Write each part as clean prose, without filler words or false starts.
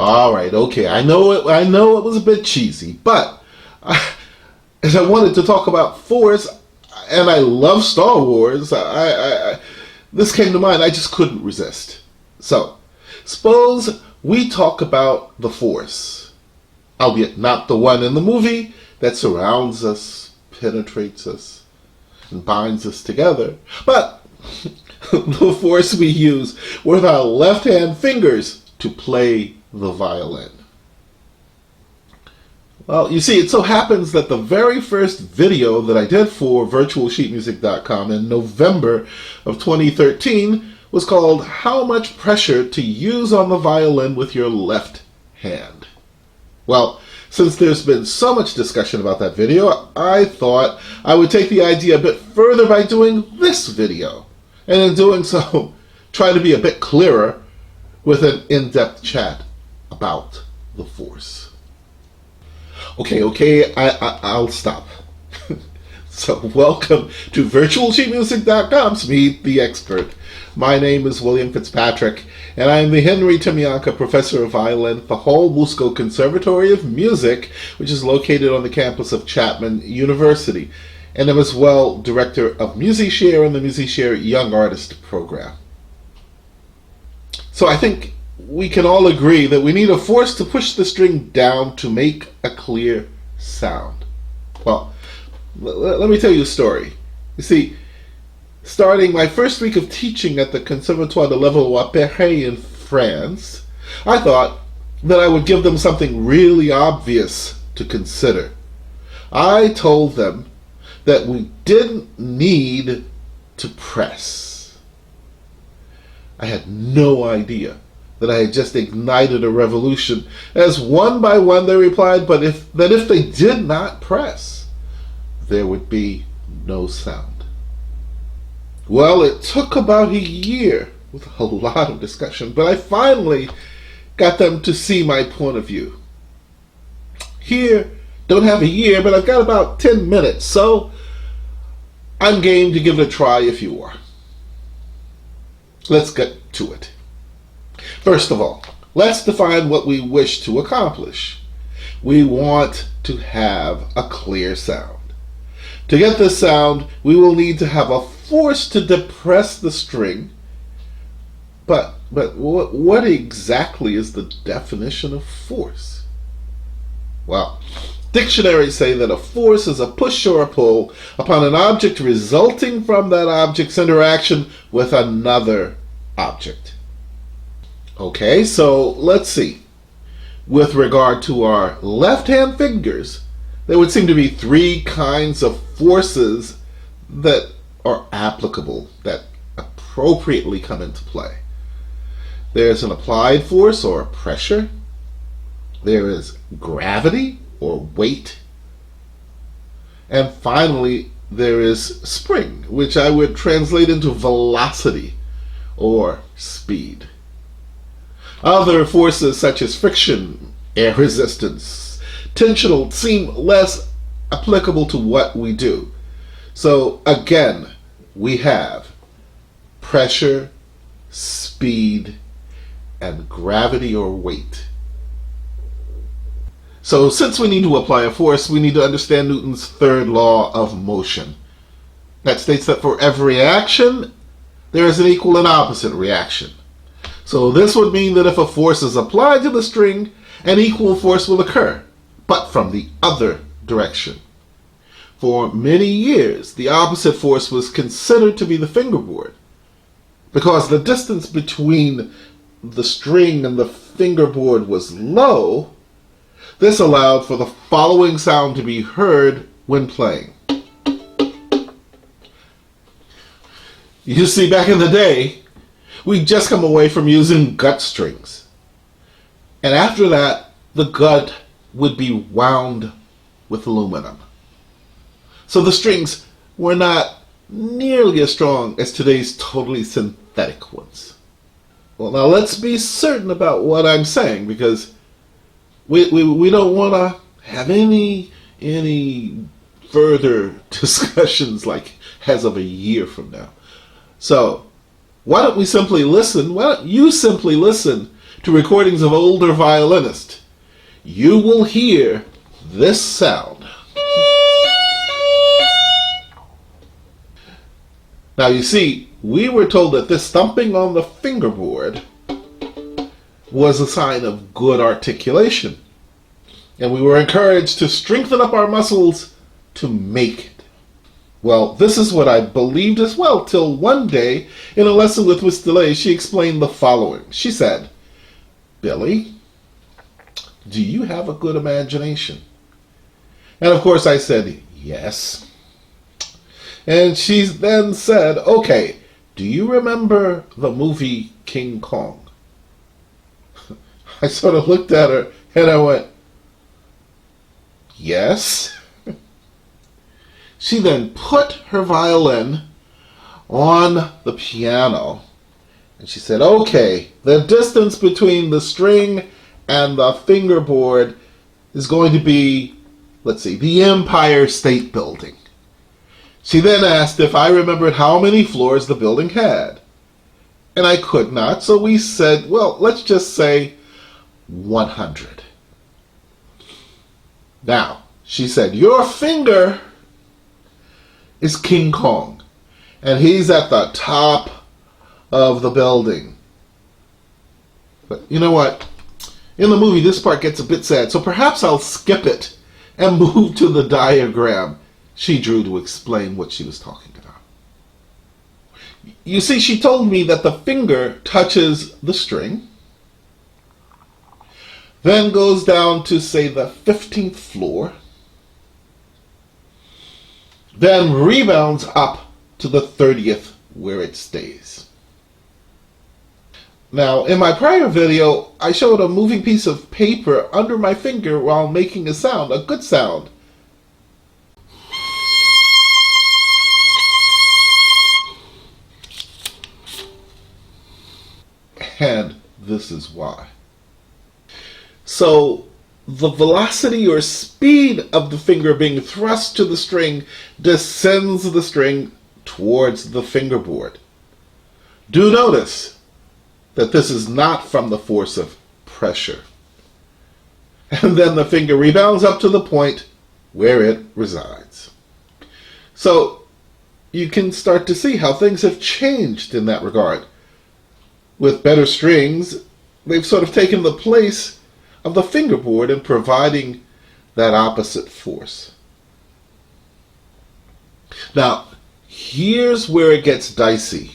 All right, okay. I know it was a bit cheesy, but as I wanted to talk about Force, and I love Star Wars, this came to mind. I just couldn't resist. So, suppose we talk about the Force, albeit not the one in the movie that surrounds us, penetrates us, and binds us together, but the Force we use with our left-hand fingers to play the violin. Well, you see, it so happens that the very first video that I did for virtualsheetmusic.com in November of 2013 was called How Much Pressure to Use on the Violin with Your Left Hand. Well, since there's been so much discussion about that video, I thought I would take the idea a bit further by doing this video. And in doing so, try to be a bit clearer with an in-depth chat about the Force. Okay, I'll stop. So welcome to virtualsheetmusic.com's Meet the Expert. My name is William Fitzpatrick, and I am the Henry Timianka Professor of Violin at the Hall Musco Conservatory of Music, which is located on the campus of Chapman University. And I'm as well Director of MusiShare and the MusiShare Young Artist Program. So I think we can all agree that we need a force to push the string down to make a clear sound. Well, let me tell you a story. You see, starting my first week of teaching at the Conservatoire de Levallois-Perret in France, I thought that I would give them something really obvious to consider. I told them that we didn't need to press. I had no idea that I had just ignited a revolution, as one by one they replied, but if they did not press, there would be no sound. Well, it took about a year with a lot of discussion, but I finally got them to see my point of view. Here, don't have a year, but I've got about 10 minutes, so I'm game to give it a try if you are. Let's get to it. First of all, let's define what we wish to accomplish. We want to have a clear sound. To get this sound, we will need to have a force to depress the string. But what exactly is the definition of force? Well, dictionaries say that a force is a push or a pull upon an object resulting from that object's interaction with another object. Okay, so let's see. With regard to our left-hand fingers, there would seem to be three kinds of forces that are applicable, that appropriately come into play. There's an applied force or pressure. There is gravity or weight. And finally, there is spring, which I would translate into velocity or speed. Other forces such as friction, air resistance, tensional seem less applicable to what we do. So again, we have pressure, speed, and gravity or weight. So since we need to apply a force, we need to understand Newton's third law of motion. That states that for every action, there is an equal and opposite reaction. So this would mean that if a force is applied to the string, an equal force will occur, but from the other direction. For many years, the opposite force was considered to be the fingerboard, because the distance between the string and the fingerboard was low. This allowed for the following sound to be heard when playing. You see, back in the day, we'd just come away from using gut strings. And after that, the gut would be wound with aluminum. So the strings were not nearly as strong as today's totally synthetic ones. Well, now let's be certain about what I'm saying, because we don't want to have any further discussions like as of a year from now. So why don't you simply listen to recordings of older violinists, you will hear this sound. Now you see, we were told that this thumping on the fingerboard was a sign of good articulation. And we were encouraged to strengthen up our muscles to make it. Well, this is what I believed as well, till one day, in a lesson with Miss DeLay, she explained the following. She said, "Billy, do you have a good imagination?" And of course I said, "Yes." And she then said, "Okay, do you remember the movie King Kong?" I sort of looked at her and I went, "Yes." She then put her violin on the piano and she said, "Okay, the distance between the string and the fingerboard is going to be, let's see, the Empire State Building." She then asked if I remembered how many floors the building had. And I could not, so we said, well, let's just say 100. Now, she said, "Your finger is King Kong, and he's at the top of the building." But you know what? In the movie, this part gets a bit sad, so perhaps I'll skip it and move to the diagram she drew to explain what she was talking about. You see, she told me that the finger touches the string, then goes down to, say, the 15th floor, then rebounds up to the 30th where it stays. Now, in my prior video, I showed a moving piece of paper under my finger while making a sound, a good sound. And this is why. So, the velocity or speed of the finger being thrust to the string descends the string towards the fingerboard. Do notice that this is not from the force of pressure. And then the finger rebounds up to the point where it resides. So, you can start to see how things have changed in that regard. With better strings, they've sort of taken the place of the fingerboard in providing that opposite force. Now, here's where it gets dicey,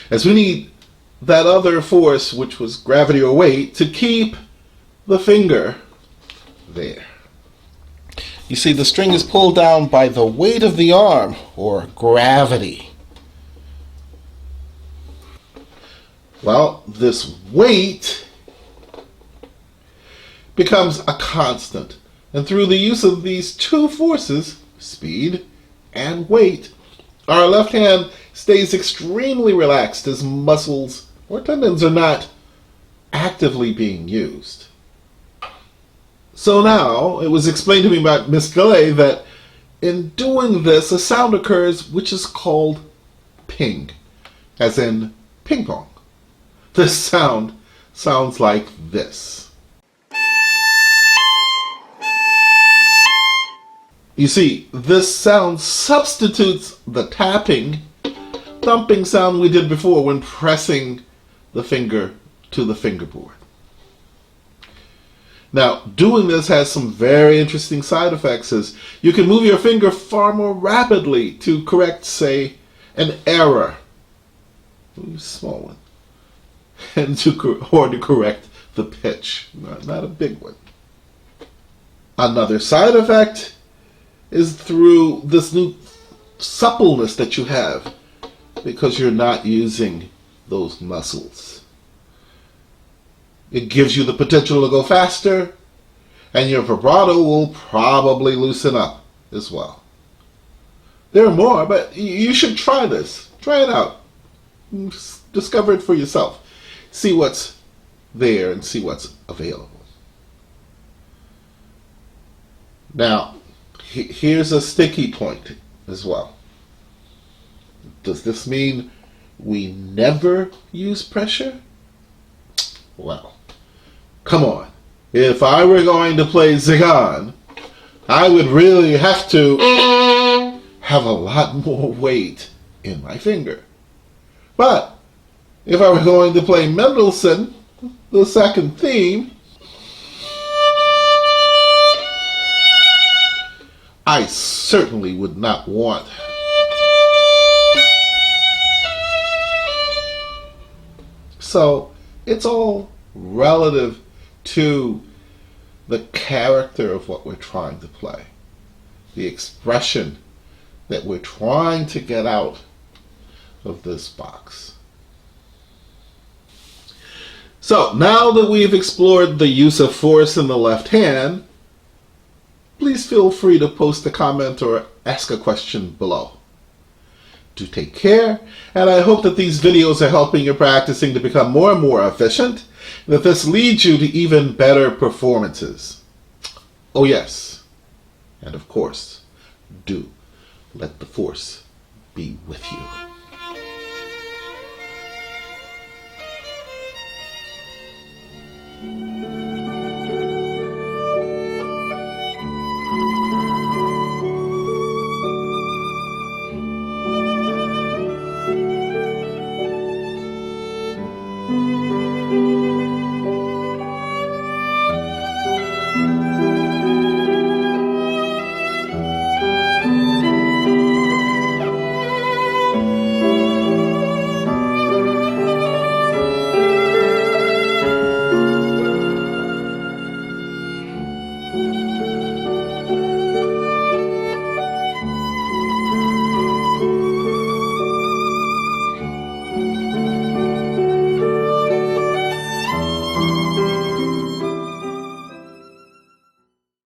as we need that other force, which was gravity or weight, to keep the finger there. You see, the string is pulled down by the weight of the arm, or gravity. Well, this weight becomes a constant. And through the use of these two forces, speed and weight, our left hand stays extremely relaxed as muscles or tendons are not actively being used. So now, it was explained to me by Miss DeLay that in doing this, a sound occurs which is called ping, as in ping pong. This sound sounds like this. You see, this sound substitutes the tapping, thumping sound we did before when pressing the finger to the fingerboard. Now, doing this has some very interesting side effects, as you can move your finger far more rapidly to correct, say, an error. Ooh, small one. And to correct the pitch. Not a big one. Another side effect is through this new suppleness that you have because you're not using those muscles. It gives you the potential to go faster, and your vibrato will probably loosen up as well. There are more, but you should try this. Try it out. Discover it for yourself. See what's there and see what's available. Now, here's a sticky point as well. Does this mean we never use pressure? Well, Come on. If I were going to play Zigan, I would really have to have a lot more weight in my finger. But if I were going to play Mendelssohn, the second theme, I certainly would not want. So it's all relative to the character of what we're trying to play, the expression that we're trying to get out of this box. So now that we've explored the use of force in the left hand, please feel free to post a comment or ask a question below. Do take care, and I hope that these videos are helping your practicing to become more and more efficient, and that this leads you to even better performances. Oh yes, and of course, do let the force be with you.